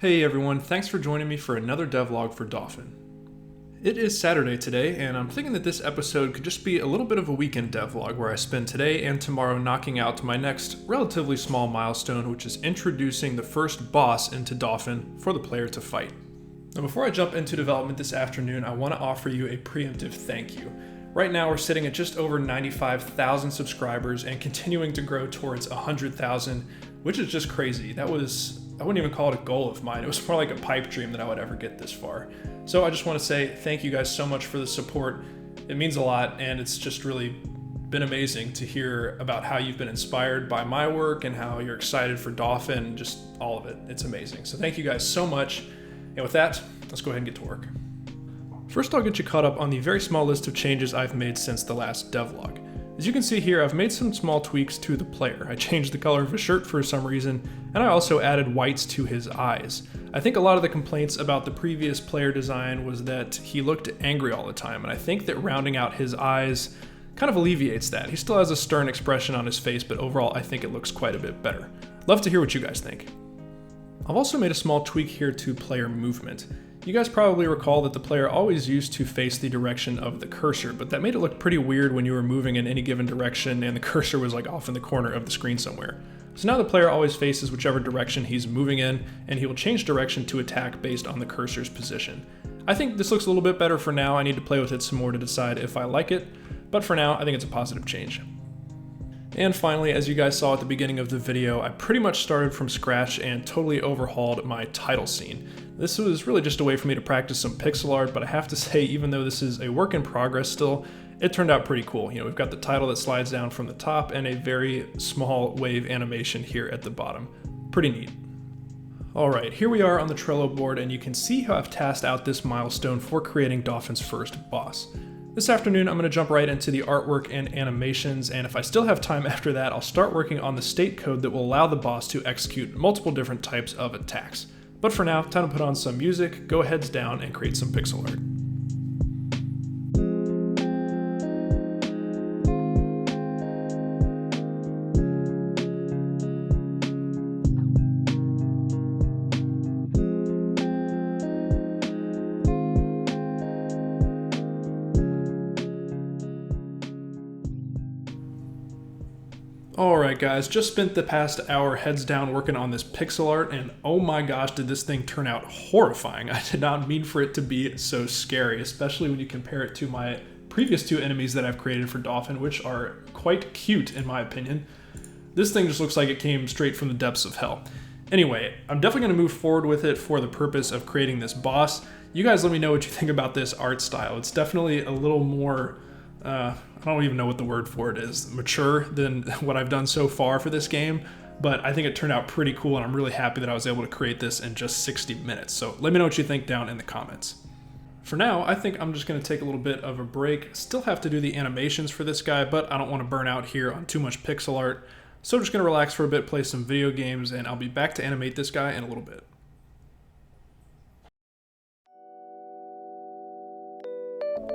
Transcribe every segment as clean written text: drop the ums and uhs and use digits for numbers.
Hey everyone, thanks for joining me for another devlog for Dauphin. It is Saturday today, and I'm thinking that this episode could just be a little bit of a weekend devlog where I spend today and tomorrow knocking out my next relatively small milestone, which is introducing the first boss into Dauphin for the player to fight. Now before I jump into development this afternoon, I want to offer you a preemptive thank you. Right now we're sitting at just over 95,000 subscribers and continuing to grow towards 100,000, which is just crazy. I wouldn't even call it a goal of mine. It was more like a pipe dream that I would ever get this far. So I just want to say thank you guys so much for the support. It means a lot, and it's just really been amazing to hear about how you've been inspired by my work and how you're excited for Dauphin, just all of it. It's amazing. So thank you guys so much. And with that, let's go ahead and get to work. First, I'll get you caught up on the very small list of changes I've made since the last devlog. As you can see here, I've made some small tweaks to the player. I changed the color of his shirt for some reason, and I also added whites to his eyes. I think a lot of the complaints about the previous player design was that he looked angry all the time, and I think that rounding out his eyes kind of alleviates that. He still has a stern expression on his face, but overall I think it looks quite a bit better. Love to hear what you guys think. I've also made a small tweak here to player movement. You guys probably recall that the player always used to face the direction of the cursor, but that made it look pretty weird when you were moving in any given direction and the cursor was like off in the corner of the screen somewhere. So now the player always faces whichever direction he's moving in, and he will change direction to attack based on the cursor's position. I think this looks a little bit better for now. I need to play with it some more to decide if I like it, but for now I think it's a positive change. And finally, as you guys saw at the beginning of the video, I pretty much started from scratch and totally overhauled my title scene. This was really just a way for me to practice some pixel art, but I have to say, even though this is a work in progress still, it turned out pretty cool. You know, we've got the title that slides down from the top and a very small wave animation here at the bottom. Pretty neat. Alright, here we are on the Trello board, and you can see how I've tasked out this milestone for creating Dauphin's first boss. This afternoon, I'm going to jump right into the artwork and animations, and if I still have time after that, I'll start working on the state code that will allow the boss to execute multiple different types of attacks. But for now, time to put on some music, go heads down, and create some pixel art. Alright guys, just spent the past hour heads down working on this pixel art, and oh my gosh did this thing turn out horrifying. I did not mean for it to be so scary, especially when you compare it to my previous two enemies that I've created for Dauphin, which are quite cute in my opinion. This thing just looks like it came straight from the depths of hell. Anyway, I'm definitely going to move forward with it for the purpose of creating this boss. You guys let me know what you think about this art style. It's definitely a little more I don't even know what the word for it is, mature than what I've done so far for this game, but I think it turned out pretty cool, and I'm really happy that I was able to create this in just 60 minutes. So let me know what you think down in the comments. For now, I think I'm just going to take a little bit of a break. Still have to do the animations for this guy, but I don't want to burn out here on too much pixel art. So I'm just going to relax for a bit, play some video games, and I'll be back to animate this guy in a little bit.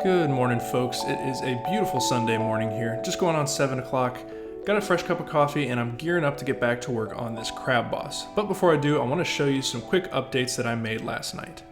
Good morning, folks. It is a beautiful Sunday morning here, just going on 7 o'clock. Got a fresh cup of coffee, and I'm gearing up to get back to work on this crab boss. But before I do, I want to show you some quick updates that I made last night.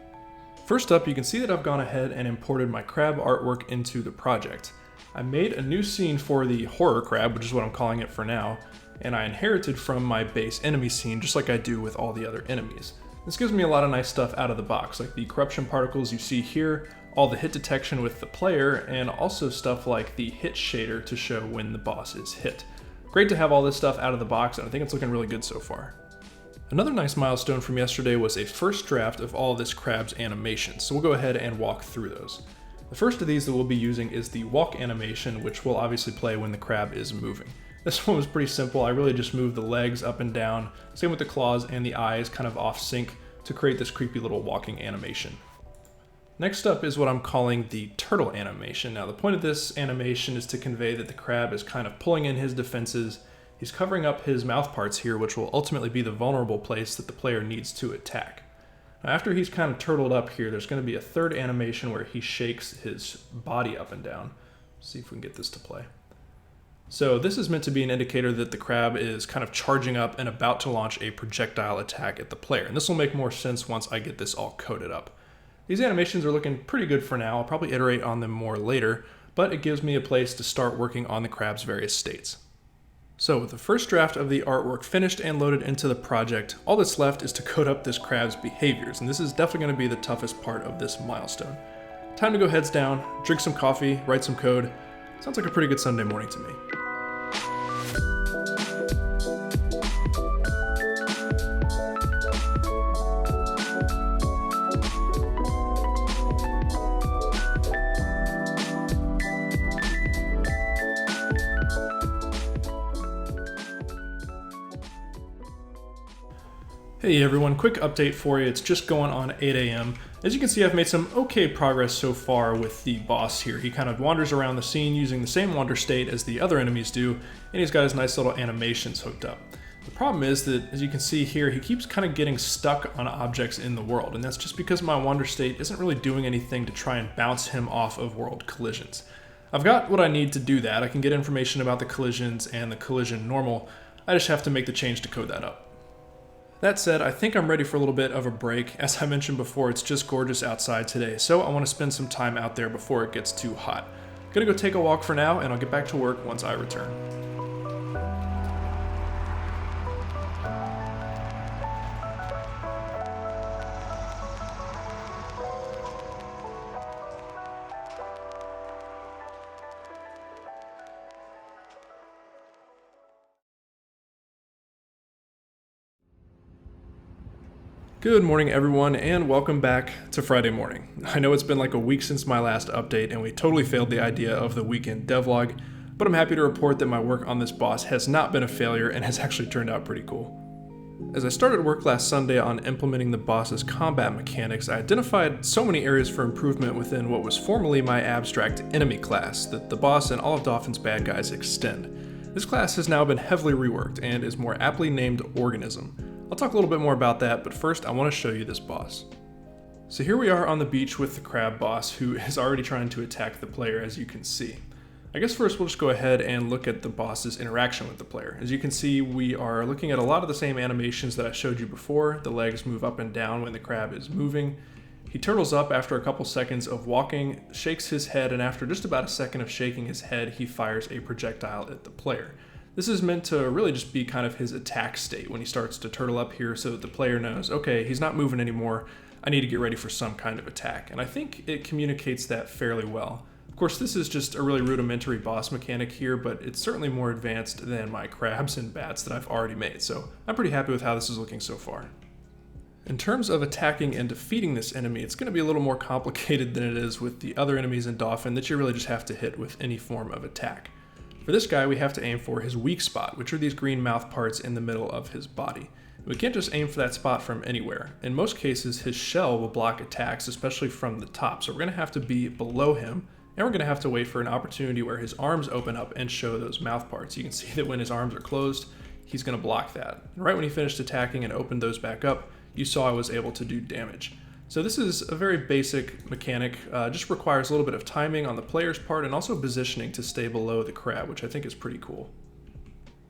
First up, you can see that I've gone ahead and imported my crab artwork into the project. I made a new scene for the horror crab, which is what I'm calling it for now, and I inherited from my base enemy scene just like I do with all the other enemies. This gives me a lot of nice stuff out of the box, like the corruption particles you see here, all the hit detection with the player, and also stuff like the hit shader to show when the boss is hit. Great to have all this stuff out of the box, and I think it's looking really good so far. Another nice milestone from yesterday was a first draft of all this crab's animations, so we'll go ahead and walk through those. The first of these that we'll be using is the walk animation, which will obviously play when the crab is moving. This one was pretty simple. I really just moved the legs up and down, same with the claws and the eyes kind of off sync to create this creepy little walking animation. Next up is what I'm calling the turtle animation. Now the point of this animation is to convey that the crab is kind of pulling in his defenses. He's covering up his mouth parts here, which will ultimately be the vulnerable place that the player needs to attack. Now after he's kind of turtled up here, there's going to be a third animation where he shakes his body up and down. Let's see if we can get this to play. So this is meant to be an indicator that the crab is kind of charging up and about to launch a projectile attack at the player. And this will make more sense once I get this all coded up. These animations are looking pretty good for now. I'll probably iterate on them more later, but it gives me a place to start working on the crab's various states. So with the first draft of the artwork finished and loaded into the project, all that's left is to code up this crab's behaviors, and this is definitely going to be the toughest part of this milestone. Time to go heads down, drink some coffee, write some code. Sounds like a pretty good Sunday morning to me. Hey everyone, quick update for you. It's just going on 8 a.m. As you can see, I've made some okay progress so far with the boss here. He kind of wanders around the scene using the same wander state as the other enemies do, and he's got his nice little animations hooked up. The problem is that, as you can see here, he keeps kind of getting stuck on objects in the world, and that's just because my wander state isn't really doing anything to try and bounce him off of world collisions. I've got what I need to do that. I can get information about the collisions and the collision normal. I just have to make the change to code that up. That said, I think I'm ready for a little bit of a break. As I mentioned before, it's just gorgeous outside today, so I want to spend some time out there before it gets too hot. Gonna go take a walk for now, and I'll get back to work once I return. Good morning everyone, and welcome back to Friday morning. I know it's been like a week since my last update and we totally failed the idea of the weekend devlog, but I'm happy to report that my work on this boss has not been a failure and has actually turned out pretty cool. As I started work last Sunday on implementing the boss's combat mechanics, I identified so many areas for improvement within what was formerly my abstract enemy class that the boss and all of Dauphin's bad guys extend. This class has now been heavily reworked and is more aptly named Organism. I'll talk a little bit more about that, but first I want to show you this boss. So here we are on the beach with the crab boss, who is already trying to attack the player, as you can see. I guess first we'll just go ahead and look at the boss's interaction with the player. As you can see, we are looking at a lot of the same animations that I showed you before. The legs move up and down when the crab is moving. He turtles up after a couple seconds of walking, shakes his head, and after just about a second of shaking his head, he fires a projectile at the player. This is meant to really just be kind of his attack state when he starts to turtle up here so that the player knows, okay, he's not moving anymore, I need to get ready for some kind of attack. And I think it communicates that fairly well. Of course, this is just a really rudimentary boss mechanic here, but it's certainly more advanced than my crabs and bats that I've already made, so I'm pretty happy with how this is looking so far. In terms of attacking and defeating this enemy, it's going to be a little more complicated than it is with the other enemies in Dauphin that you really just have to hit with any form of attack. For this guy, we have to aim for his weak spot, which are these green mouth parts in the middle of his body. We can't just aim for that spot from anywhere. In most cases, his shell will block attacks, especially from the top, so we're going to have to be below him, and we're going to have to wait for an opportunity where his arms open up and show those mouth parts. You can see that when his arms are closed, he's going to block that. And right when he finished attacking and opened those back up, you saw I was able to do damage. So this is a very basic mechanic, just requires a little bit of timing on the player's part and also positioning to stay below the crab, which I think is pretty cool.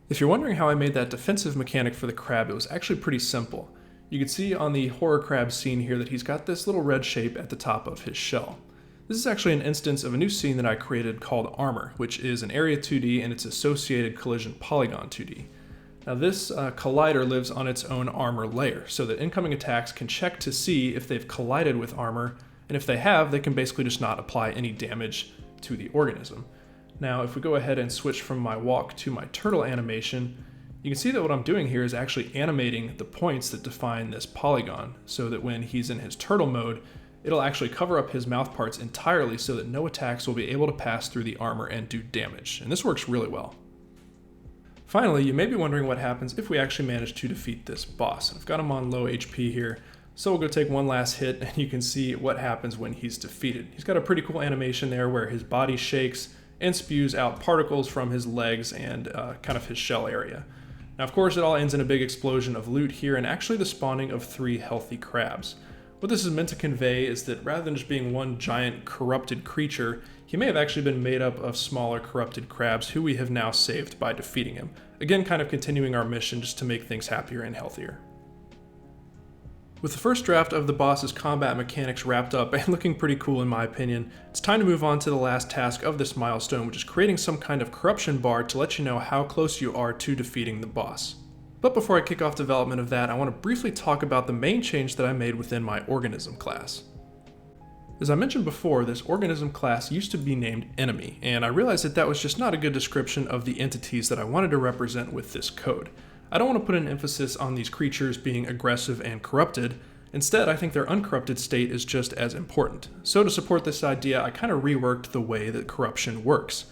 If you're wondering how I made that defensive mechanic for the crab, it was actually pretty simple. You can see on the horror crab scene here that he's got this little red shape at the top of his shell. This is actually an instance of a new scene that I created called Armor, which is an area 2D and its associated collision polygon 2D. Now this collider lives on its own armor layer, so that incoming attacks can check to see if they've collided with armor, and if they have, they can basically just not apply any damage to the organism. Now if we go ahead and switch from my walk to my turtle animation, you can see that what I'm doing here is actually animating the points that define this polygon, so that when he's in his turtle mode, it'll actually cover up his mouth parts entirely so that no attacks will be able to pass through the armor and do damage, and this works really well. Finally, you may be wondering what happens if we actually manage to defeat this boss. I've got him on low HP here, so we'll go take one last hit and you can see what happens when he's defeated. He's got a pretty cool animation there where his body shakes and spews out particles from his legs and kind of his shell area. Now of course it all ends in a big explosion of loot here and actually the spawning of 3 healthy crabs. What this is meant to convey is that rather than just being one giant corrupted creature, he may have actually been made up of smaller corrupted crabs who we have now saved by defeating him. Again, kind of continuing our mission just to make things happier and healthier. With the first draft of the boss's combat mechanics wrapped up and looking pretty cool in my opinion, it's time to move on to the last task of this milestone, which is creating some kind of corruption bar to let you know how close you are to defeating the boss. But before I kick off development of that, I want to briefly talk about the main change that I made within my organism class. As I mentioned before, this organism class used to be named enemy, and I realized that that was just not a good description of the entities that I wanted to represent with this code. I don't want to put an emphasis on these creatures being aggressive and corrupted. Instead, I think their uncorrupted state is just as important. So to support this idea, I kind of reworked the way that corruption works.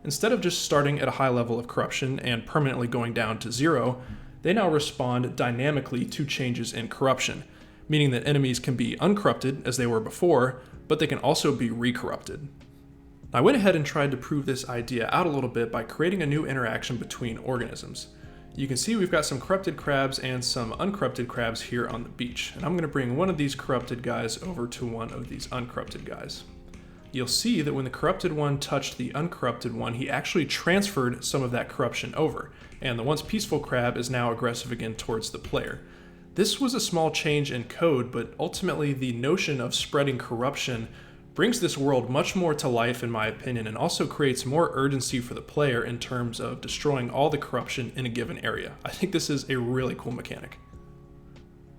Instead of just starting at a high level of corruption and permanently going down to 0, they now respond dynamically to changes in corruption, meaning that enemies can be uncorrupted as they were before, but they can also be recorrupted. I went ahead and tried to prove this idea out a little bit by creating a new interaction between organisms. You can see we've got some corrupted crabs and some uncorrupted crabs here on the beach, and I'm going to bring one of these corrupted guys over to one of these uncorrupted guys. You'll see that when the corrupted one touched the uncorrupted one, he actually transferred some of that corruption over, and the once peaceful crab is now aggressive again towards the player. This was a small change in code, but ultimately the notion of spreading corruption brings this world much more to life in my opinion, and also creates more urgency for the player in terms of destroying all the corruption in a given area. I think this is a really cool mechanic.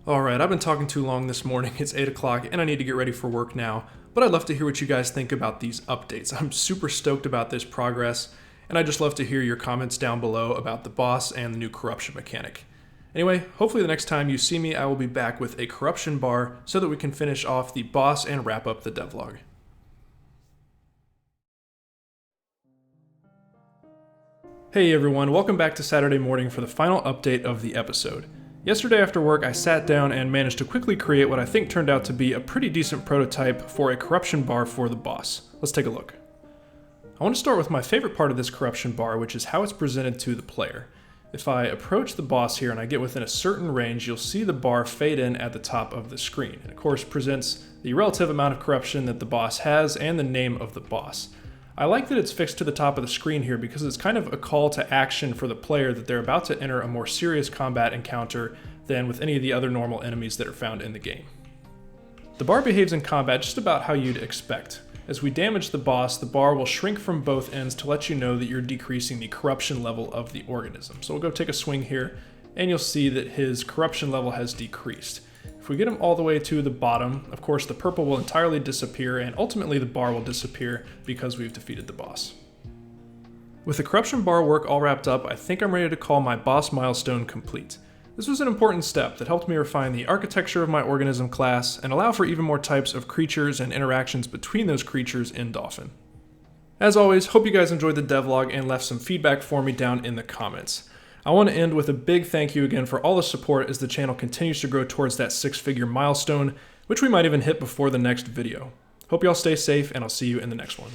Alright, I've been talking too long this morning. It's 8 o'clock and I need to get ready for work now, but I'd love to hear what you guys think about these updates. I'm super stoked about this progress, and I'd just love to hear your comments down below about the boss and the new corruption mechanic. Anyway, hopefully the next time you see me, I will be back with a corruption bar so that we can finish off the boss and wrap up the devlog. Hey everyone, welcome back to Saturday morning for the final update of the episode. Yesterday after work, I sat down and managed to quickly create what I think turned out to be a pretty decent prototype for a corruption bar for the boss. Let's take a look. I want to start with my favorite part of this corruption bar, which is how it's presented to the player. If I approach the boss here and I get within a certain range, you'll see the bar fade in at the top of the screen. It of course presents the relative amount of corruption that the boss has and the name of the boss. I like that it's fixed to the top of the screen here because it's kind of a call to action for the player that they're about to enter a more serious combat encounter than with any of the other normal enemies that are found in the game. The bar behaves in combat just about how you'd expect. As we damage the boss, the bar will shrink from both ends to let you know that you're decreasing the corruption level of the organism. So we'll go take a swing here, and you'll see that his corruption level has decreased. If we get him all the way to the bottom, of course the purple will entirely disappear, and ultimately the bar will disappear because we've defeated the boss. With the corruption bar work all wrapped up, I think I'm ready to call my boss milestone complete. This was an important step that helped me refine the architecture of my organism class and allow for even more types of creatures and interactions between those creatures in Dauphin. As always, hope you guys enjoyed the devlog and left some feedback for me down in the comments. I want to end with a big thank you again for all the support as the channel continues to grow towards that 6-figure milestone, which we might even hit before the next video. Hope y'all stay safe, and I'll see you in the next one.